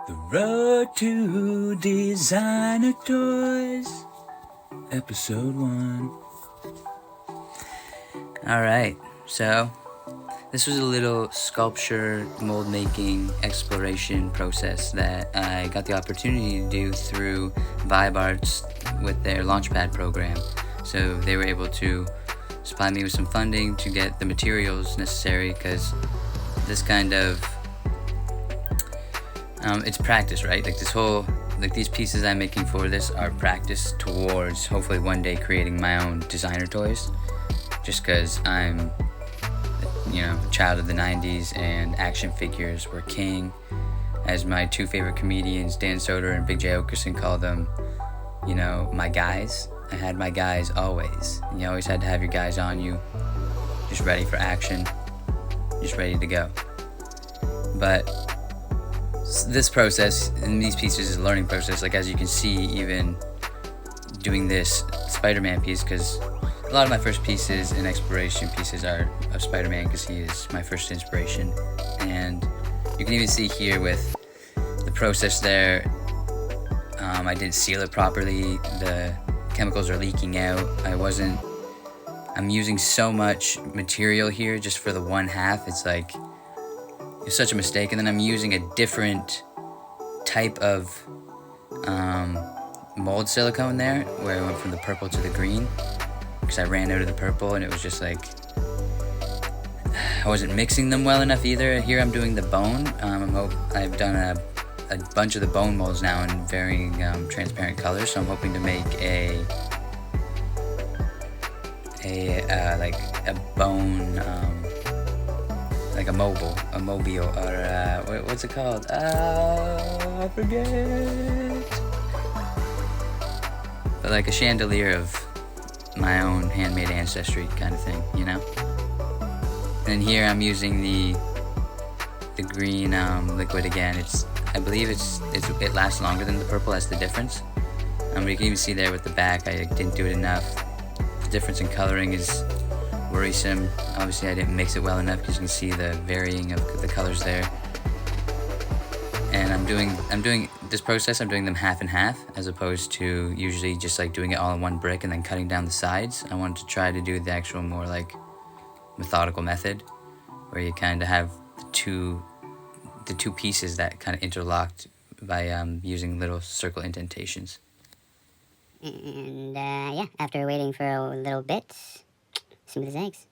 The road to designer toys, Ep.01. Alright, so this was a little sculpture mold making exploration process that I got the opportunity to do through Vibe Arts with their Launchpad program. So they were able to supply me with some funding to get the materials necessary, because this kind of it's practice, right? Like these pieces I'm making for this are practice towards hopefully one day creating my own designer toys, just because I'm a child of the 90s and action figures were king, as my two favorite comedians, Dan Soder and Big J. Okerson, call them, my guys. I had my guys always. You always had to have your guys on you, just ready for action, just ready to go. But this process and these pieces is a learning process. Like, as you can see, even doing this Spider-Man piece, because a lot of my first pieces and exploration pieces are of Spider-Man, because he is my first inspiration. And you can even see here with the process there, I didn't seal it properly. The chemicals are leaking out. I'm using so much material here just for the one half. It's like, it's such a mistake. And then I'm using a different type of mold silicone there, where I went from the purple to the green, because I ran out of the purple, and it was just like, I wasn't mixing them well enough either. Here I'm doing the bone. I've done a bunch of the bone molds now in varying transparent colors, so I'm hoping to make a bone, like a mobile, or what's it called? I forget. But like a chandelier of my own handmade ancestry kind of thing, And here I'm using the green liquid again. I believe it lasts longer than the purple. That's the difference. But you can even see there with the back, I didn't do it enough. The difference in coloring is worrisome. Obviously I didn't mix it well enough, because you can see the varying of the colors there. And I'm doing this process, I'm doing them half and half, as opposed to usually just like doing it all in one brick and then cutting down the sides. I wanted to try to do the actual more like methodical method, where you kind of have the two pieces that kind of interlocked by using little circle indentations. And yeah, after waiting for a little bit, smooth as eggs.